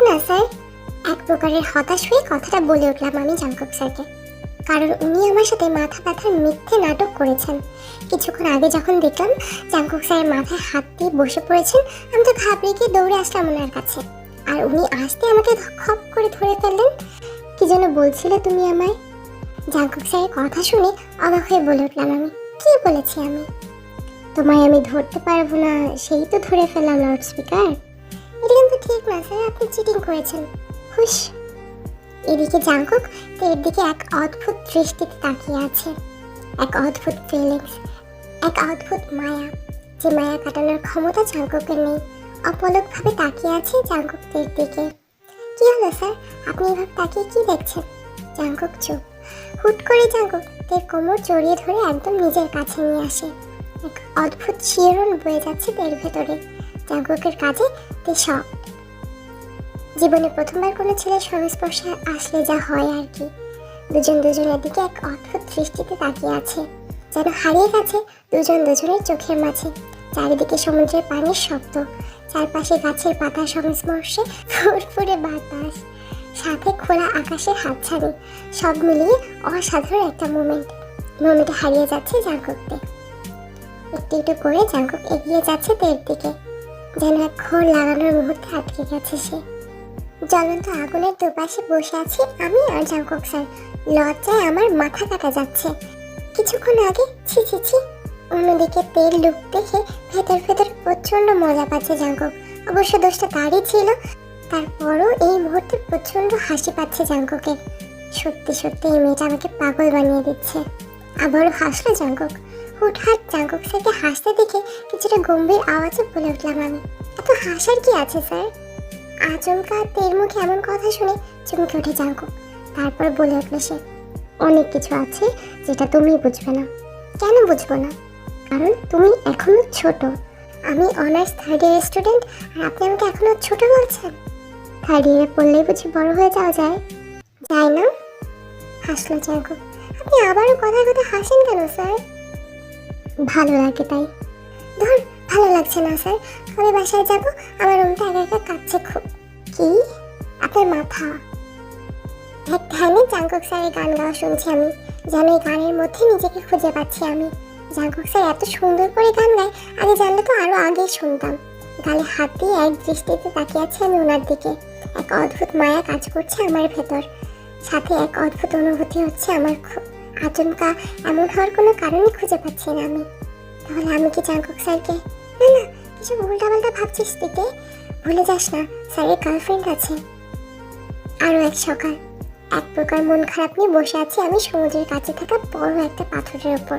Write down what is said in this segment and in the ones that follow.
না স্যার, এক প্রকারের হতাশ হয়ে কথাটা বলে উঠলাম আমি জাংকুক স্যারকে। কারণ উনি আমার সাথে মাথা ব্যথার মিথ্যে নাটক করেছেন। কিছুক্ষণ আগে যখন দেখলাম জাংকুক স্যারের মাথায় হাত দিয়ে বসে পড়েছেন, আমি তো ঘাবড়ে গিয়ে দৌড়ে আসলাম ওনার কাছে। আর উনি আসতে আমাকে খপ করে ধরে ফেললেন। কি যেন বলছিলে তুমি আমায়? জাংকুক স্যারের কথা শুনে অবাক হয়ে বলে উঠলাম আমি। কি বলেছি আমি? তোমায় আমি ধরতে পারবো না সেই তো ধরে ফেললাম লাউড স্পিকার। এটা কিন্তু ঠিক না স্যার, আপনি চিটিং করেছেন। হুশ। এদিকে জাংকুক তের দিকে এক অদ্ভুত দৃষ্টিতে তাকিয়ে আছে। এক অদ্ভুত ফিলিংস, এক অদ্ভুত মায়া, যে মায়া কাটানোর ক্ষমতা জাংকুকের নেই। অপলকভাবে তাকিয়ে আছে জাংকুক তের দিকে। কি হলো স্যার, আপনি এভাবে তাকিয়ে কি দেখছেন? জাংকুক চুপ। হুট করে জাংকুক তের কোমর জড়িয়ে ধরে একদম নিজের কাছে নিয়ে আসে। এক অদ্ভুত শিহরণ বয়ে যাচ্ছে তের ভেতরে। জাংকুকের কাজে তে শক। জীবনে প্রথমবার কোনো ছেলের সংস্পর্শে আসলে যা হয় আর কি। দুজন দুজনের দিকে এক অদ্ভুত দৃষ্টিতে তাকিয়ে আছে, যেন হারিয়ে গেছে দুজন দুজনের চোখের মাঝে। চারিদিকে সমুদ্রের পানির শব্দ, চারপাশে গাছের পাতার সংস্পর্শে ফুরফুরে বাতাস, সাথে খোলা আকাশের হাতছানি, সব মিলিয়ে অসাধারণ একটা মোমেন্টে হারিয়ে যাচ্ছে জাংকুকতে। একটু একটু করে জাংকুক এগিয়ে যাচ্ছে তের দিকে, যেন এক ঘোর লাগানোর মুহূর্তে আটকে গেছে সে। জ্বলন্ত আগুনের দুপাশে বসে আছি আমি আর জাংকুক স্যার। লজ্জায় আমার মাথা কাটা যাচ্ছে। কিছুক্ষণ আগে ছি ছি ছি, অন্যদিকে তেল লুক দেখে ভেতর ভেতর প্রচন্ড মজা পাচ্ছে জাংকুক। অবশ্য দোষটা তারই ছিল, তারপরও এই মুহূর্তে প্রচন্ড হাসি পাচ্ছে জাংকুকের। সত্যি সত্যি এই মেয়েটা আমাকে পাগল বানিয়ে দিচ্ছে। আবারও হাসলো জাংকুক। হুটহাট জাংকুক স্যারকে হাসতে দেখে কিছুটা গম্ভীর আওয়াজে বলে উঠলাম আমি, এত হাসার কি আছে স্যার? আচমকা তের মুখে এমন কথা শুনে চমকে ওঠে জাংকুক। তারপর বলে উঠলো সে, অনেক কিছু আছে যেটা তুমি বুঝবে না। কেন বুঝবো না? কারণ তুমি এখনো ছোট। আমি অনার্স থার্ড ইয়ার স্টুডেন্ট, আর আপনি আমাকে এখনো ছোট বলছেন? থার্ড ইয়ারে পড়লেই বুঝি বড় হয়ে যাওয়া যায়? যায় না? হাসলো জাংকুক। আপনি আবারও কথায় কথায় হাসেন কেন স্যার? ভালো লাগে তাই। ধর, ভালো লাগছে না স্যার, আমি বাসায় যাবো। আমার রুমটা একা একা কাঁদছে খুব। কি? আপনার মাথা। এক ধ্যানে জাংকুক স্যারের গান গাওয়া শুনছি আমি, যেন এই গানের মধ্যে নিজেকে খুঁজে পাচ্ছি আমি। জাংকুক স্যার এত সুন্দর করে গান গায়, আগে জানলে তো আরো আগেই শুনতাম। গালে হাত দিয়ে এক দৃষ্টিতে তাকিয়ে আছি আমি ওনার দিকে। এক অদ্ভুত মায়া কাজ করছে আমার ভেতর, সাথে এক অদ্ভুত অনুভূতি হচ্ছে আমার। আচমকা এমন হওয়ার কোনো কারণই খুঁজে পাচ্ছি না আমি। তাহলে আমি কি জাংকুক স্যারকে? না না, কিছু উল্টাপাল্টা ভাবছিস দিতে। ভুলে যাস না, স্যারের গার্লফ্রেন্ড আছে। আরও এক সকাল, এক প্রকার মন খারাপ নিয়ে বসে আছি আমি সমুদ্রের কাছে থাকা বড় একটা পাথরের উপর।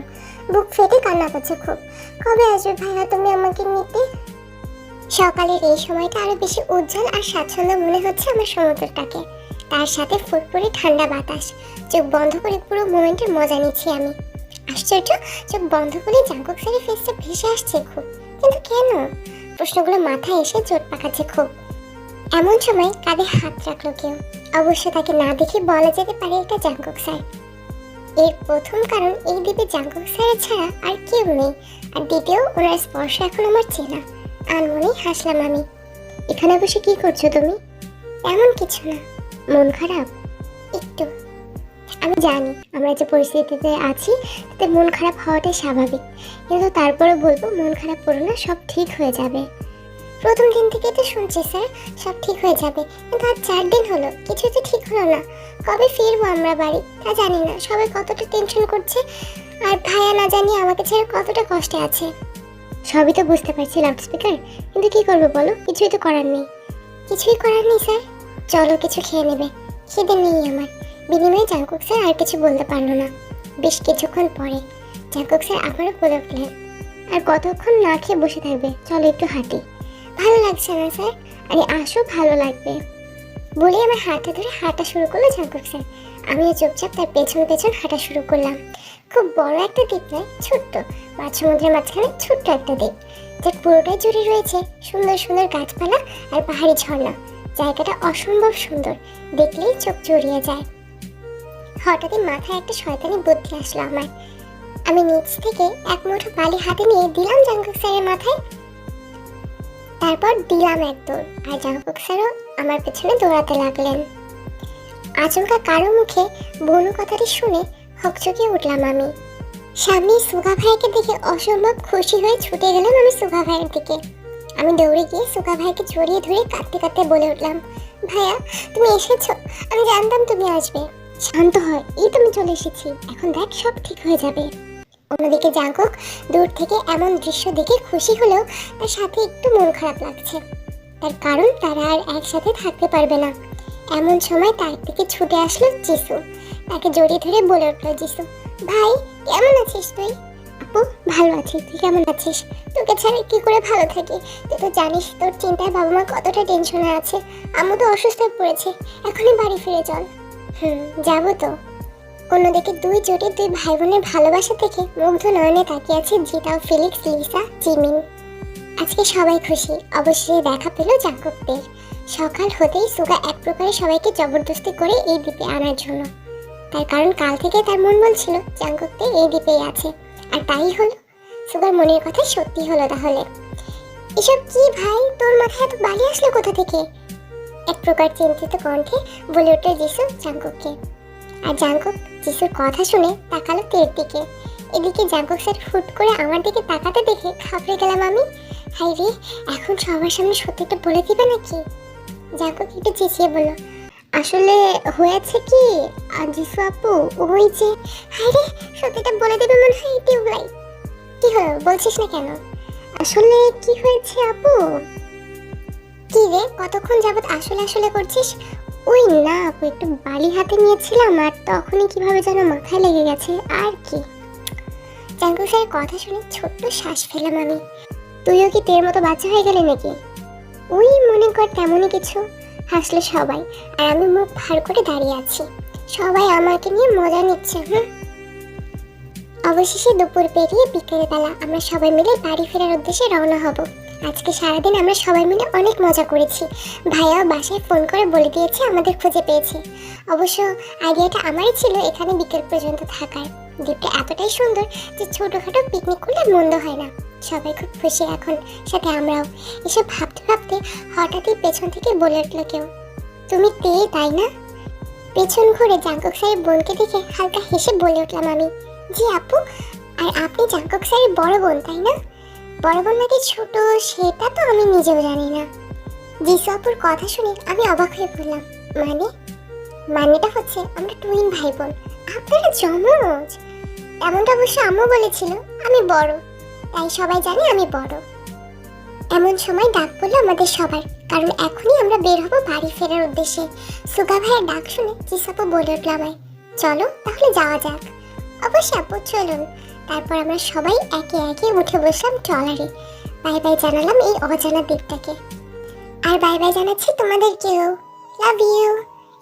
বুক ফেটে কান্না করছে খুব। কবে আসবে ভাইয়া তুমি আমাকে নিতে? সকালের এই সময়টা আরো বেশি উজ্জ্বল আর স্বাচ্ছন্দ্য মনে হচ্ছে আমার সমুদ্রটাকে। তার সাথে ফুরফুরে ঠান্ডা বাতাস। চোখ বন্ধ করে পুরো মোমেন্টের মজা নিচ্ছি আমি। আশ্চর্য, চোখ বন্ধ করে জাংকুক স্যারের ফেসটা ভেসে আসছে খুব। কিন্তু কেন? প্রশ্নগুলো মাথায় এসে জোট পাকাচ্ছে খুব। এমন সময় কাঁধে হাত রাখলো কেউ। অবশ্য তাকে না দেখে বলা যেতে পারে এটা জাংকুক স্যার। এর প্রথম কারণ, এই দ্বীপে জাংকুক স্যারের ছাড়া আর কেউ নেই। আর দ্বিতীয়, ওনার স্পর্শ এখন আমার চেনা। আনমনেই হাসলাম আমি। এখানে বসে কি করছো তুমি? এমন কিছু না। মন খারাপ? একটু। আমি জানি আমরা যে পরিস্থিতিতে আছি তাতে মন খারাপ হওয়াটাই স্বাভাবিক, কিন্তু তারপরে বলবো মন খারাপ করো না, সব ঠিক হয়ে যাবে। প্রথম দিন থেকেই তো শুনছি স্যার সব ঠিক হয়ে যাবে, কিন্তু আজ 4 দিন হলো কিছুই তো ঠিক হলো না। কবে ফিরবো আমরা বাড়ি তা জানি না। সবাই কতটা টেনশন করছে, আর ভাইয়া না জানি আমাকে ছেড়ে কতটা কষ্টে আছে। সবই তো বুঝতে পারছি লাউড স্পিকার, কিন্তু কি করবো বলো? কিছুই তো করার নেই। কিছুই করার নেই স্যার? চলো কিছু খেয়ে নেবে। খিদে নেই আমার। বিনিময়ে জাংকুক স্যার আর কিছু বলতে পারলো না। বেশ কিছুক্ষণ পরে জাংকুক স্যার আবারও বলে উঠলেন, আর কতক্ষণ না খেয়ে বসে থাকবে? চলো একটু হাঁটি। ভালো লাগছে না স্যার? আরে আসো, ভালো লাগবে। বলে আমার হাতটা ধরে হাঁটা শুরু করলো জাংকুক স্যার। আমিও চুপচাপ তার পেছন পেছন হাঁটা শুরু করলাম। খুব বড় একটা দ্বীপ নয়, ছোট্ট মাঝ সমুদ্রের মাঝখানে ছোট্ট একটা দ্বীপ, যার পুরোটাই জুড়ে রয়েছে সুন্দর সুন্দর গাছপালা আর পাহাড়ি ঝর্ণা। জায়গাটা অসম্ভব সুন্দর, দেখলেই চোখ জড়িয়ে যায়। হঠাৎই মাথায় একটা শয়তানি বুদ্ধি আসলো আমার। আমি নিচ থেকে এক মুঠো বালি হাতে নিয়ে দিলাম জাংকুক স্যারের মাথায়। তারপর দিলাম এক দৌড়, আর জাঙ্কুক স্যারও আমার পেছনে দৌড়াতে লাগলেন। আচমকা কারো মুখে বনু কথাটি শুনে হকচকিয়ে উঠলাম আমি। সামনে সুগা ভাইকে দেখে অসম্ভব খুশি হয়ে ছুটে গেলাম আমি সুগা ভাইয়ের দিকে। আমি দৌড়ে গিয়ে সুগা ভাইকে জড়িয়ে ধরে কাঁদতে কাঁদতে বলে উঠলাম, ভাইয়া তুমি এসেছো, আমি জানতাম তুমি আসবে। শান্ত হয়, এই তুমি চলে এসেছি, এখন দেখ সব ঠিক হয়ে যাবে। অন্যদিকে জাঙ্কুক দূর থেকে এমন দৃশ্য দেখে খুশি হলেও তার সাথে একটু মন খারাপ লাগছে। তার কারণ তারা আর একসাথে থাকতে পারবে না। এমন সময় তার দিকে ছুটে আসলো জিসু। তাকে জড়িয়ে ধরে বলে উঠলো জিসু, ভাই কেমন আছিস তুই? আপু ভালো আছি, তুই কেমন আছিস? তোকে ছাড়া কি করে ভালো থাকি? তুই তো জানিস তোর চিন্তায় বাবা মা কতটা টেনশনে আছে। আম্মু তো অসুস্থ হয়ে পড়েছে, এখনই বাড়ি ফিরে চল। যাবো তো। অন্যদিকে দুই জোটের দুই ভাই বোনের ভালোবাসা থেকে মুগ্ধ নয়নে তাকিয়ে আছে জিতা ও ফিলিক্স, লিসা, জিমিন। আজকে সবাই খুশি, অবশ্যই দেখা পেল জাঙ্কুকদের। সকাল হতেই সুগা এক প্রকারে সবাইকে জবরদস্তি করে এই দ্বীপে আনার জন্য। তার কারণ কাল থেকে তার মন বলছিল জাঙ্কুকদের এই দ্বীপেই আছে, আর তাই হলো। সুগার মনের কথা সত্যি হলো তাহলে। এসব কি ভাই, তোর মাথায় এত বালি আসলো কোথা থেকে? এক প্রকার চিন্তিত কণ্ঠে বলে উঠল জিসু জাঙ্কুককে। আর জাঙ্কুক জিসুর কথা শুনে তাকালো তের দিকে। এদিকে জাঙ্কুক স্যার ফুট করে আমার দিকে তাকাতে দেখে ঘাবড়ে গেলাম আমি। হাই রে, এখন সবার সামনে সত্যিটা বলে দিবে নাকি? জাঙ্কুক একটু চেঁচিয়ে বলল, আসলে হয়েছে কি জিসু আপু, ওই যে। হাই রে, সত্যিটা বলে দেবে মনে হয় টিউবলাইট। কি হলো, বলছিস না কেন? আসলে কি হয়েছে আপু? কি রে, কতক্ষণ যাবত আসলে আসলে করছিস? ওই না আপু, একটু বালি হাতে নিয়েছিলাম আর তখনই কিভাবে যেন মাথায় লেগে গেছে আর কি। জাঙ্কুক স্যারের কথা শুনে ছোট্ট শ্বাস ফেলাম আমি। তুইও কি তের মতো বাচ্চা হয়ে গেলি নাকি? ওই মনে কর তেমনই কিছু, হাসলো সবাই। আর আমি মুখ ভার করে দাঁড়িয়ে আছি, সবাই আমাকে নিয়ে মজা নিচ্ছে। অবশেষে দুপুর পেরিয়ে বিকেল বেলা আমরা সবাই মিলে বাড়ি ফেরার উদ্দেশ্যে রওনা হব। আজকে সারাদিন আমরা সবাই মিলে অনেক মজা করেছি। ভাইয়াও বাসায় ফোন করে বলে দিয়েছে আমাদের খুঁজে পেয়েছে। অবশ্য আইডিয়াটা আমারই ছিল এখানে বিকেল পর্যন্ত থাকার। দ্বীপটা এতটাই সুন্দর যে ছোটখাটো পিকনিক করলে মন্দ হয় না। সবাই খুব খুশি এখন, সাথে আমরাও। এসব ভাবতে ভাবতে হঠাৎই পেছন থেকে বলে উঠলো কেউ, তুমি তে তাই না? পেছন ঘুরে জাঙ্কুক স্যারের বোনকে দেখে হালকা হেসে বলে উঠলাম আমি, জি আপু। আর আপনি জাঙ্কুক স্যারের বড় বোন তাই না? বড় বোন নাকি ছোট সেটা তো আমি নিজেও জানি না। জিসু আপুর কথা শুনে আমি অবাক হয়ে পড়লাম। মানেটা হচ্ছে আমরা টুইন ভাই বোন। আপনারা জমজ? এমনটা অবশ্য আম্মু বলেছিল। আমি বড়, তাই সবাই জানে আমি বড়। এমন সময় ডাক পড়লো আমাদের সবার, কারণ এখনই আমরা বের হব বাড়ি ফেরার উদ্দেশ্যে। সুগা ভাইয়ের ডাক শুনে জিসু আপু বলে উঠল আমায়, চলো তাহলে যাওয়া যাক। অবশ্যই আপু, চলুন। তারপর আমরা সবাই একে একে উঠে বসলাম ট্রলারে। বাই বাই জানালাম এই অজানা দ্বীপটাকে। আর বাই বাই জানাচ্ছি তোমাদেরকেও। Love you.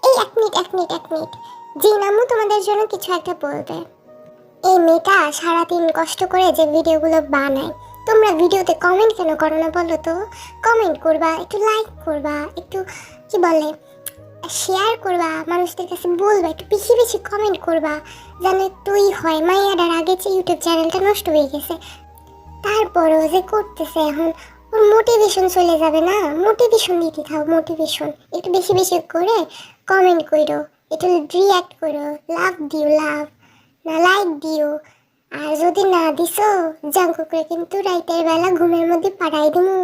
এই এক মিনিট। জি নামু তোমাদের জন্য কিছু একটা বলবে। এই মেয়েটা সারাদিন কষ্ট করে যে ভিডিওগুলো বানায়, তোমরা ভিডিওতে কমেন্ট কেন করো না বলো তো? কমেন্ট করবা, একটু লাইক করবা, একটু কি বলে শেয়ার করবা, মানুষদের কাছে বলবা, একটু বেশি বেশি কমেন্ট করবা, যেন তুই হয়। মাইয়াডার আগে যে ইউটিউব চ্যানেলটা নষ্ট হয়ে গেছে, তারপরও যে করতেছে এখন, ওর মোটিভেশন চলে যাবে না? মোটিভেশন দিতে থাও, মোটিভেশন। একটু বেশি বেশি করে কমেন্ট করো, একটু রিঅ্যাক্ট করো, লাভ দিও, লাভ না লাইক দিও। আর যদি না দিছো জাঙ্কুকরে কিন্তু রাইতের বেলা ঘুমের মধ্যে পাঠাই দিমু।